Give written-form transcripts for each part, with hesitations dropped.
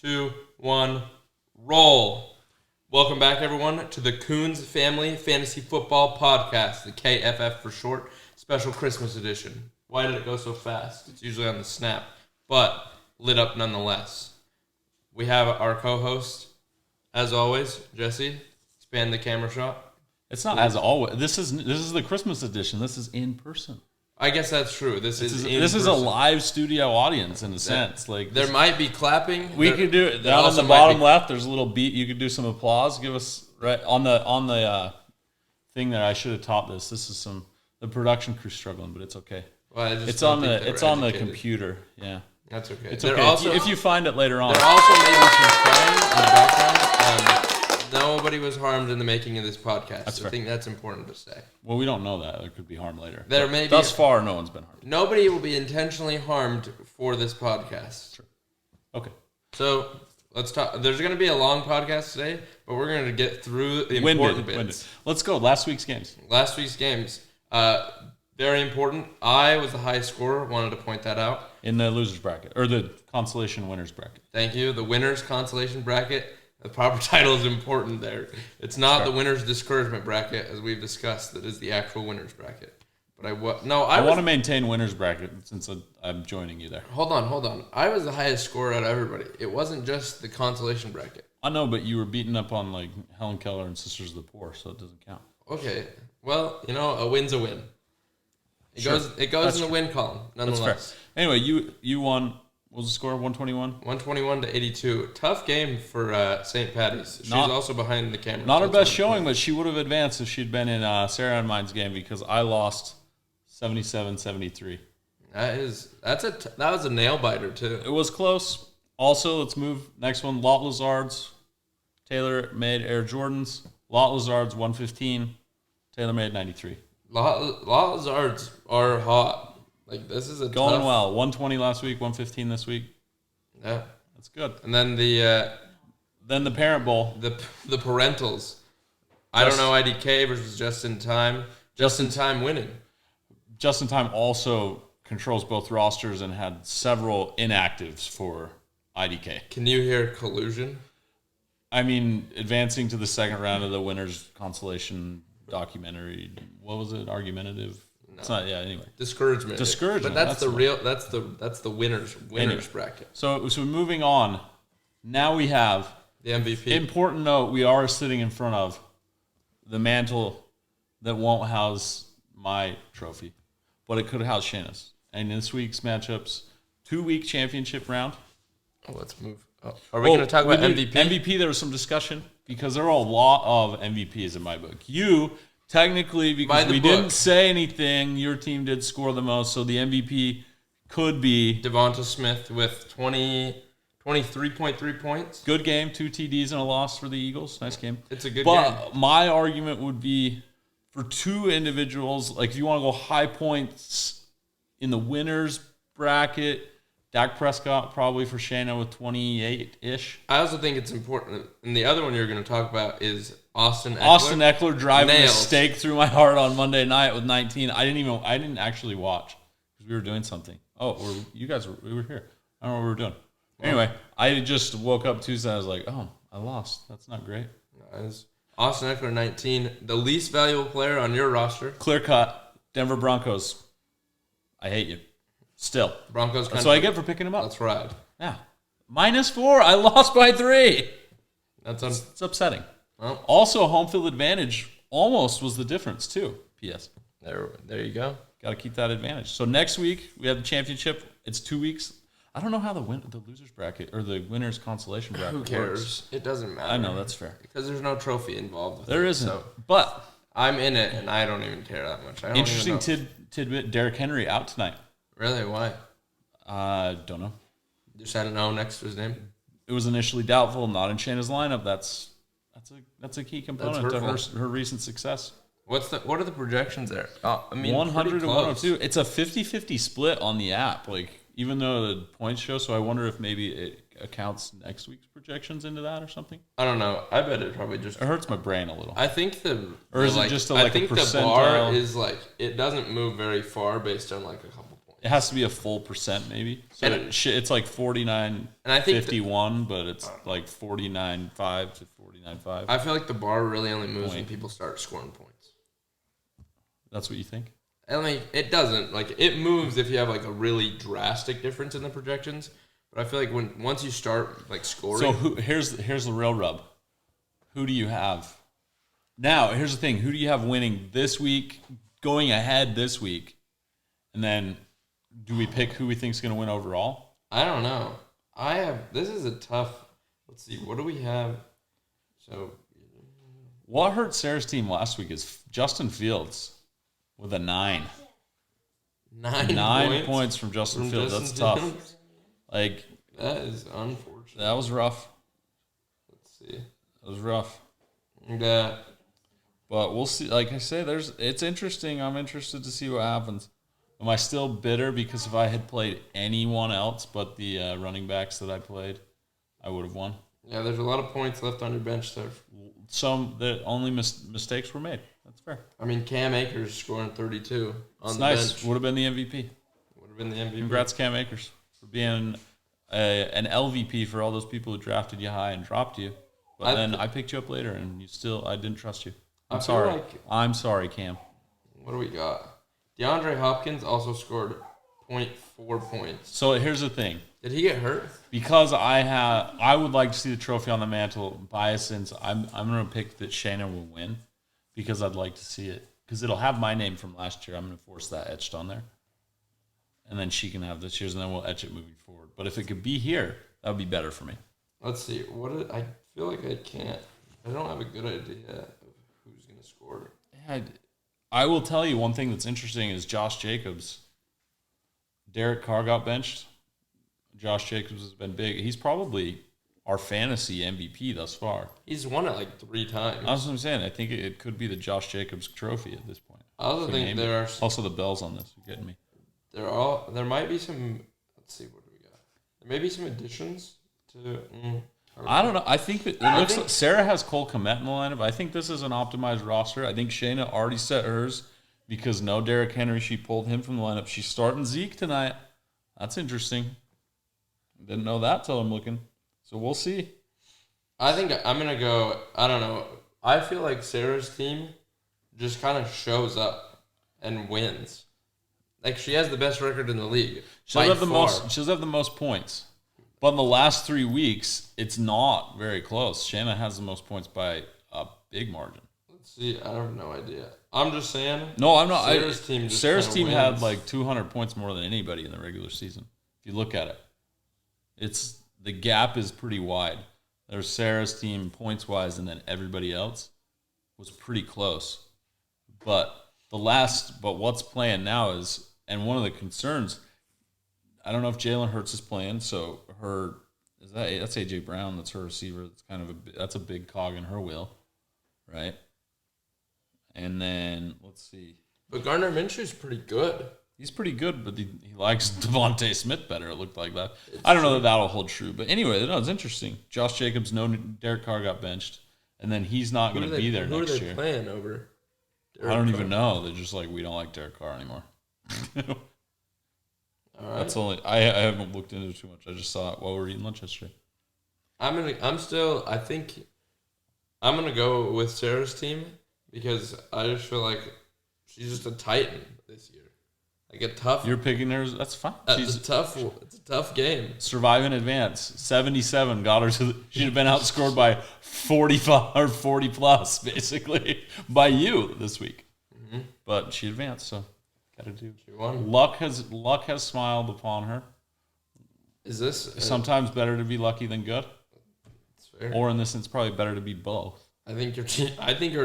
2, 1, roll. Welcome back, everyone, to the Coons Family Fantasy Football Podcast, the KFF for short, special Christmas edition. Why did it go so fast? It's usually on the snap, but lit up nonetheless. We have our co-host, as always, Jesse. Span the camera shot. It's not as always. This is the Christmas edition. This is in person. I guess that's true. This is a live studio audience in a sense. Like there might be clapping. We could do it down on the bottom left. There's a little beat. You could do some applause. Give us right on the thing there. I should have taught this. This is the production crew struggling, but it's okay. Well, it's on the computer. Yeah, that's okay. It's okay also, if you find it later on. There also may be some crying in the background. Nobody was harmed in the making of this podcast. I think that's important to say. Well, we don't know that. There could be harm later. There may be. Thus far, no one's been harmed. Nobody will be intentionally harmed for this podcast. Sure. Okay. So let's talk. There's going to be a long podcast today, but we're going to get through the important bits. Let's go. Last week's games. Very important. I was the highest scorer. Wanted to point that out. In the losers bracket, or the consolation winners bracket. Thank you. The winners consolation bracket. The proper title is important there. It's not the winner's discouragement bracket, as we've discussed. That is the actual winner's bracket. But I want to maintain winner's bracket since I'm joining you there. Hold on. I was the highest scorer out of everybody. It wasn't just the consolation bracket. I know, but you were beating up on like Helen Keller and Sisters of the Poor, so it doesn't count. Okay. Well, a win's a win. It goes in the win column, nonetheless. That's fair. Anyway, you won. What was the score? 121? 121 to 82. Tough game for St. Patty's. She's also behind the camera. Not her best showing, but she would have advanced if she'd been in Sarah and mine's game because I lost 77-73. That was a nail biter too. It was close. Also, let's move next one. Lot Lazards, Taylor made Air Jordans. Lot Lazards 115, Taylor made 93. Lot Lazards are hot. Like this is going well. 120 last week, 115 this week. Yeah, that's good. And then the Parent Bowl, the parentals. I don't know IDK versus Just in Time. Just in Time winning. Just in Time also controls both rosters and had several inactives for IDK. Can you hear collusion? I mean, advancing to the second round of the winners consolation documentary. What was it? Argumentative. No. It's not. Yeah. Anyway. Discouragement. But that's the winners bracket. So moving on. Now we have the MVP. Important note: we are sitting in front of the mantle that won't house my trophy, but it could house Shayna's. And this week's matchups, 2-week championship round. Oh, let's move. Oh. Are we going to talk about MVP? MVP. There was some discussion because there are a lot of MVPs in my book. You. Technically, because we didn't say anything, your team did score the most, so the MVP could be Devonta Smith with 23.3 points. Good game, 2 TDs and a loss for the Eagles. Nice game. It's a good game. But my argument would be for 2 individuals, like if you want to go high points in the winners bracket, Dak Prescott probably for Shayna with 28-ish. I also think it's important. And the other one you're going to talk about is Austin Eckler. Austin Eckler driving a stake through my heart on Monday night with 19. I didn't actually watch because we were doing something. Oh, we were here. I don't know what we were doing. Anyway, I just woke up Tuesday. I was like, oh, I lost. That's not great. Nice. Austin Eckler, 19. The least valuable player on your roster. Clear cut. Denver Broncos. I hate you. Still. Broncos. That's what I get for picking him up. That's right. Yeah. -4. I lost by 3. It's upsetting. Well, also, home field advantage almost was the difference, too. P.S. There you go. Got to keep that advantage. So next week, we have the championship. It's 2 weeks. I don't know how the losers bracket or the winners consolation bracket Who cares? works. It doesn't matter. I know, that's fair. Because there's no trophy involved with There isn't. So. But I'm in it, and I don't even care that much. Interesting tidbit, Derrick Henry out tonight. Really? Why? Don't know. Just had an O next to his name? It was initially doubtful, not in Shayna's lineup. That's a key component to her recent success. What are the projections there? 100 to 102. It's a 50-50 split on the app. Like even though the points show, so I wonder if maybe it accounts next week's projections into that or something. I don't know. I bet it probably just it hurts my brain a little. I think or is it just a percentile? The bar is like it doesn't move very far based on like a couple points. It has to be a full percent, maybe. So it's like 49, and I think 51, but it's like 49.5 to 49.5. I feel like the bar really only moves when people start scoring points. That's what you think? I mean, it doesn't. Like, it moves if you have, like, a really drastic difference in the projections. But I feel like once you start, like, scoring. So here's the real rub. Who do you have? Now, here's the thing. Who do you have winning this week, going ahead this week? And then do we pick who we think is going to win overall? I don't know. This is a tough, let's see, what do we have? So. What hurt Sarah's team last week is Justin Fields with a 9. 9 points from Justin Fields. That's tough. Like, that is unfortunate. That was rough. Let's see. That was rough. Yeah. But we'll see. Like I say, it's interesting. I'm interested to see what happens. Am I still bitter because if I had played anyone else but the running backs that I played, I would have won? Yeah, there's a lot of points left on your bench there. The only mistakes were made. That's fair. I mean, Cam Akers scoring 32 on the nice. bench. Would have been the MVP. Would have been the MVP. Congrats, Cam Akers, for being an LVP for all those people who drafted you high and dropped you. But then I picked you up later, and I didn't trust you. I'm sorry, Cam. What do we got? DeAndre Hopkins also scored 0.4 points. So here's the thing. Did he get hurt? Because I would like to see the trophy on the mantle. Bias, since I'm going to pick that Shayna will win because I'd like to see it. Because it'll have my name from last year. I'm going to force that etched on there. And then she can have this year's, and then we'll etch it moving forward. But if it could be here, that would be better for me. Let's see. I feel like I can't. I don't have a good idea of who's going to score. I will tell you one thing that's interesting is Josh Jacobs. Derek Carr got benched. Josh Jacobs has been big. He's probably our fantasy MVP thus far. He's won it like 3 times. That's what I'm saying. I think it could be the Josh Jacobs trophy at this point. I also think there are also the bells on this. You're getting me. There might be some. Let's see, what do we got? There may be some additions to. I don't know. I think that it looks like Sarah has Cole Kmet in the lineup. I think this is an optimized roster. I think Shayna already set hers because no Derrick Henry. She pulled him from the lineup. She's starting Zeke tonight. That's interesting. Didn't know that till I'm looking. So we'll see. I think I'm going to go, I don't know. I feel like Sarah's team just kind of shows up and wins. Like, she has the best record in the league. She'll have the most points. But in the last 3 weeks, it's not very close. Shayna has the most points by a big margin. Let's see. I have no idea. I'm just saying. No, I'm not. Sarah's team had like 200 points more than anybody in the regular season. If you look at it, the gap is pretty wide. There's Sarah's team points wise, and then everybody else was pretty close. But what's playing now is, and one of the concerns, I don't know if Jalen Hurts is playing. So that's AJ Brown. That's her receiver. That's that's a big cog in her wheel, right? And then let's see. But Gardner Minshew's pretty good. He's pretty good, but he likes Devontae Smith better. It looked like that. I don't know that that'll hold true. But anyway, no, it's interesting. Josh Jacobs, Derek Carr got benched, and then he's not going to be there next year. Who are they playing over? I don't even know. They're just like, we don't like Derek Carr anymore. All right. That's only. I haven't looked into it too much. I just saw it while we were eating lunch yesterday. I think I'm gonna go with Sarah's team because I just feel like she's just a titan this year. Like a tough. You're picking hers. That's fine. It's a tough game. Survive in advance. 77 got her to. She'd have been outscored by 45 or 40 plus, basically, by you this week. Mm-hmm. But she advanced, so gotta do. She won. Luck has smiled upon her. Is this sometimes better to be lucky than good? That's fair. Or in this sense, probably better to be both. I think her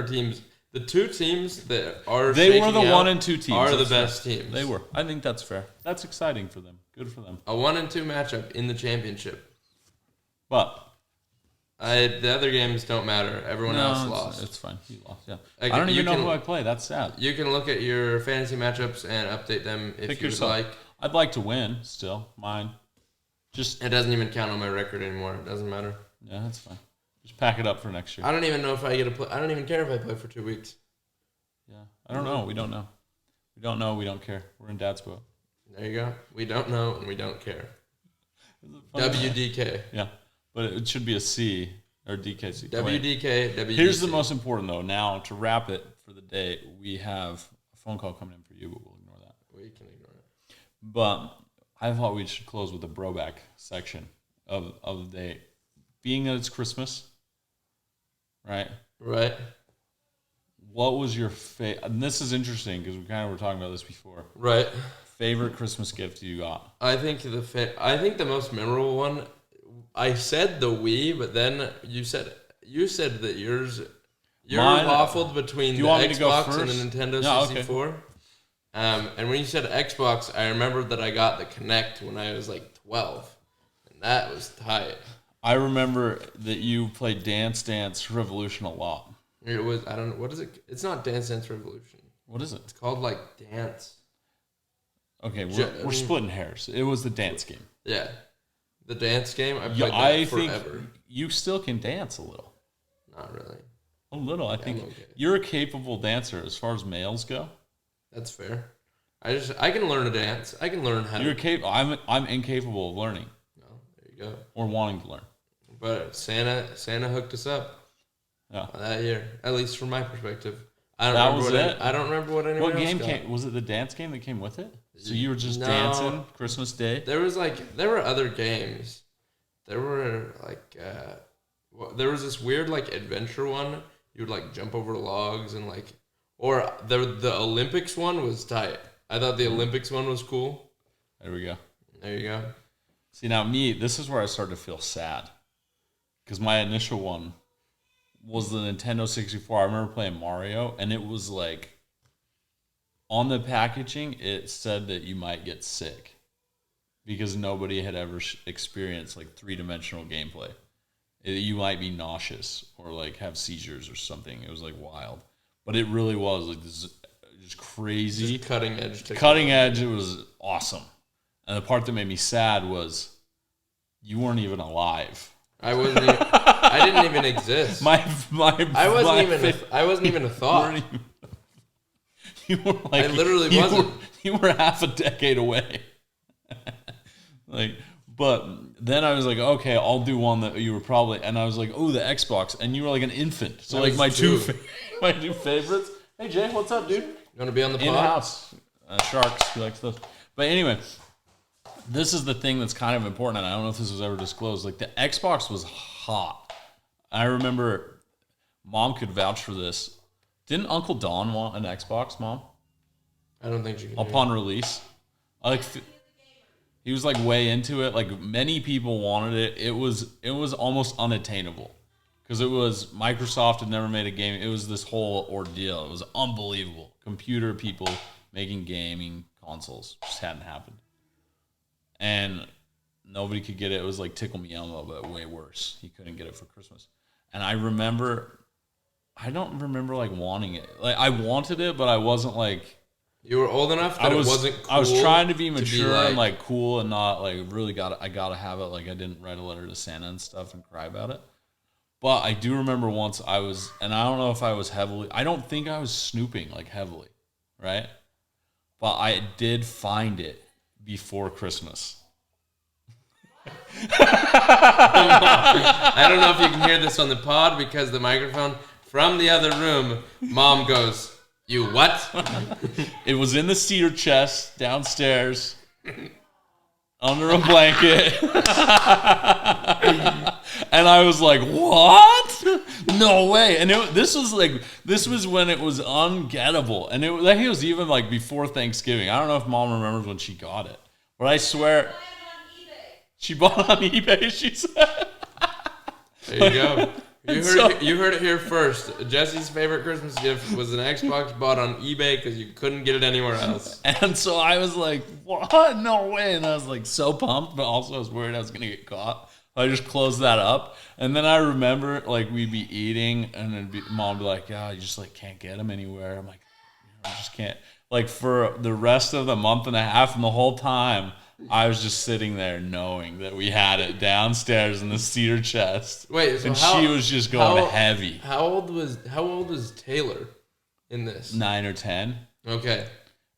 teams. The 2 teams that are they were the 1 and 2 teams are the best teams. They were. I think that's fair. That's exciting for them. Good for them. A 1 and 2 matchup in the championship. But the other games don't matter. Everyone else lost. It's fine. You lost. Yeah. I don't even know who I play. That's sad. You can look at your fantasy matchups and update them if you would like. I'd like to win still. Mine. It doesn't even count on my record anymore. It doesn't matter. Yeah, that's fine. Just pack it up for next year. I don't even know if I get to play. I don't even care if I play for 2 weeks. Yeah. I don't know. We don't know. We don't know. We don't care. We're in Dad's boat. There you go. We don't know and we don't care. WDK. Yeah, but it should be a C or DKC. WDK, WDC. Here's the most important, though. Now, to wrap it for the day, we have a phone call coming in for you, but we'll ignore that. We can ignore it. But I thought we should close with the broback section of the day. Being that it's Christmas, right? Right. What was your favorite? And this is interesting because we kind of were talking about this before. Right. Favorite Christmas gift you got? I think the most memorable one. I said the Wii, but then you said that yours waffled between the Xbox and the Nintendo 64. Okay. And when you said Xbox, I remembered that I got the Kinect when I was like 12, and that was tight. I remember that you played Dance Dance Revolution a lot. It was, I don't know, what is it? It's not Dance Dance Revolution. What is it? It's called like Dance. Okay, we're splitting hairs. It was the dance game. Yeah. The dance game, I played that forever. Think you still can dance a little. Not really. A little, I think. Okay. You're a capable dancer as far as males go. That's fair. I can learn to dance. I can learn how to. I'm incapable of learning. No, there you go. Or wanting to learn. But Santa hooked us up. Yeah. That year, at least from my perspective. I don't remember what anyone else got. Was it the dance game that came with it? So you were just dancing Christmas Day? There were other games. There were there was this weird adventure one. You would jump over logs and or the Olympics one was tight. I thought the Olympics one was cool. There we go. There you go. See, now this is where I started to feel sad. Because my initial one was the Nintendo 64. I remember playing Mario, and it was on the packaging, it said that you might get sick because nobody had ever experienced three-dimensional gameplay. You might be nauseous or have seizures or something. It was wild, but it really was this just crazy, just cutting edge. Cutting edge. It was awesome, and the part that made me sad was you weren't even alive. I wasn't. I didn't even exist. I wasn't even a thought. You were I literally wasn't. You were half a decade away. But then I was okay, I'll do one that you were probably, and I was oh, the Xbox, and you were an infant. So my two favorites. Hey Jay, what's up, dude? You want to be on the pod? In-house. Sharks, he likes those. But anyway, this is the thing that's kind of important, and I don't know if this was ever disclosed. The Xbox was hot. I remember Mom could vouch for this. Didn't Uncle Don want an Xbox, Mom? I don't think she could. Upon release. He was way into it. Many people wanted it. It was almost unattainable. Because it was Microsoft had never made a game. It was this whole ordeal. It was unbelievable. Computer people making gaming consoles just hadn't happened. And nobody could get it. It was Tickle Me Elmo, but way worse. He couldn't get it for Christmas. And I don't remember wanting it. I wanted it, but I wasn't You were old enough that it wasn't cool. I was trying to be mature and cool and not really I gotta have it. I didn't write a letter to Santa and stuff and cry about it. But I do remember once I was, and I don't know if I was I don't think I was snooping heavily, right? But I did find it before Christmas. I don't know if you can hear this on the pod because the microphone from the other room, Mom goes, "You what?" It was in the cedar chest downstairs under a blanket. And I was what? No way. And this was when it was ungettable. And I think it was even before Thanksgiving. I don't know if Mom remembers when she got it. But I swear she bought it on eBay, she said. There you go. You heard it here first. Jesse's favorite Christmas gift was an Xbox bought on eBay because you couldn't get it anywhere else. And so I was what? No way. And I was so pumped, but also I was worried I was going to get caught. I just closed that up. And then I remember we'd be eating and then Mom would be "Yeah, you just can't get them anywhere." I'm I just can't. For the rest of the month and a half and the whole time, I was just sitting there knowing that we had it downstairs in the cedar chest. Wait, so she was just going heavy. How old was Taylor in this? 9 or 10. Okay.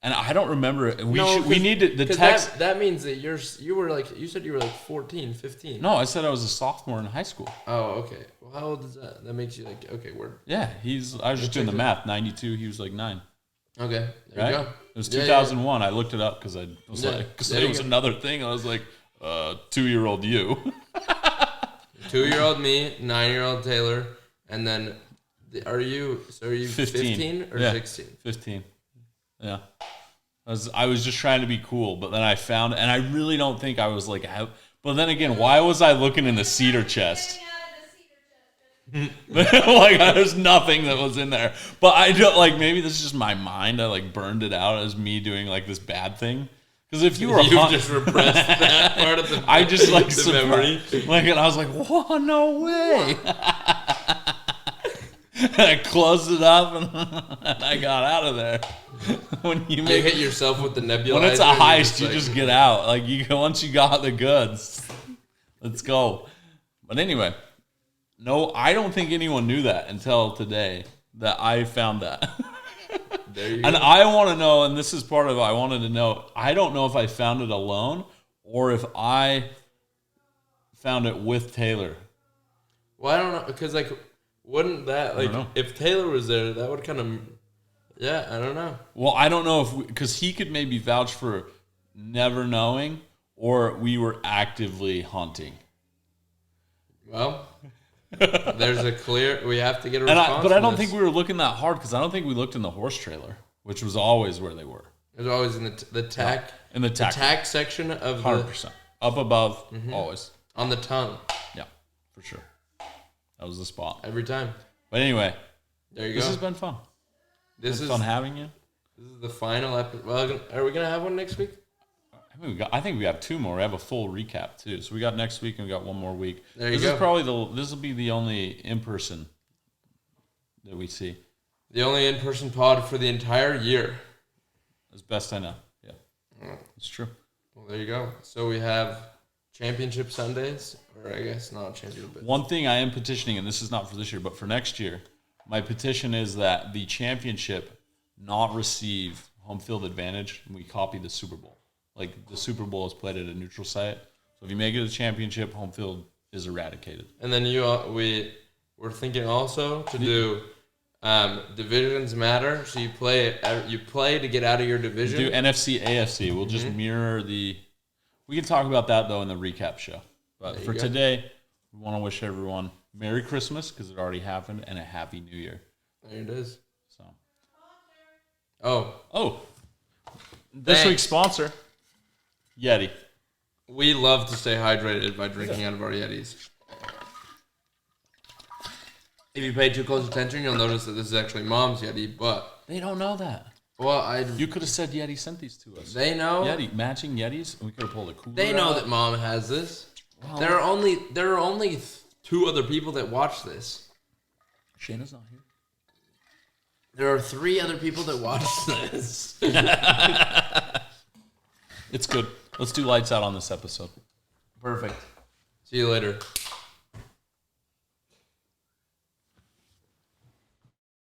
And I don't remember it. No, we need to, the text. That means that you said you were like 14, 15. No, I said I was a sophomore in high school. Oh, okay. Well, how old is that? That makes you like, okay, we're... Yeah, I was just doing the math. 92, he was like 9. Okay, there right? you go. It was 2001. Yeah. I looked it up because I was because it was another thing. I was like, 2-year-old you. 2-year-old me, 9-year-old Taylor, and then are you 15 or 16? 15. Yeah. I was just trying to be cool, but then I found, and I really don't think I was like, but then again, why was I looking in the cedar chest? Like there's nothing that was in there, but I don't like. Maybe this is just my mind. I like burned it out as me doing like this bad thing. Because if you were, just repressed that part of the. I just like the memory. Like, and I was like, "Whoa, no way!" And I closed it up and I got out of there. When you hit yourself with the nebulizer. When it's a heist, you just get out. Like once you got the goods, let's go. But anyway. No, I don't think anyone knew that until today that I found that. There you and go. I want to know, and this is part of it, I wanted to know, I don't know if I found it alone or if I found it with Taylor. Well, I don't know, because, like, wouldn't that, like, if Taylor was there, that would kind of, yeah, I don't know. Well, I don't know if, because he could maybe vouch for never knowing or we were actively hunting. Well... There's a clear. We have to get a response. But I don't think we were looking that hard because I don't think we looked in the horse trailer, which was always where they were. It was always in the tack. In the tack section of 100%. Up above, always on the tongue. Yeah, for sure. That was the spot every time. But anyway, there you this go. has been fun. This is fun having you. This is the final episode. Well, are we gonna have one next week? I think we have 2 more. We have a full recap too. So we got next week and we got 1 more week. There you go. This will be the only in person that we see. The only in person pod for the entire year. As best I know. Yeah, it's true. Well, there you go. So we have championship Sundays, or I guess not championship. One thing I am petitioning, and this is not for this year, but for next year, my petition is that the championship not receive home field advantage, and we copy the Super Bowl. Like the Super Bowl is played at a neutral site, so if you make it a championship, home field is eradicated. And then we're thinking also to do divisions matter. So you play to get out of your division. Do NFC, AFC. We'll just mirror the. We can talk about that though in the recap show. But for today, we want to wish everyone Merry Christmas because it already happened and a Happy New Year. There it is. So. Oh. This week's sponsor. Yeti. We love to stay hydrated by drinking out of our Yetis. If you pay too close attention, you'll notice that this is actually Mom's Yeti, but... They don't know that. Well, You could have said Yeti sent these to us. They know. Yeti, matching Yetis, and we could have pulled a cooler They know out. that Mom has this. Well, there are only 2 other people that watch this. Shayna's not here. There are 3 other people that watch this. It's good. Let's do lights out on this episode. Perfect. See you later.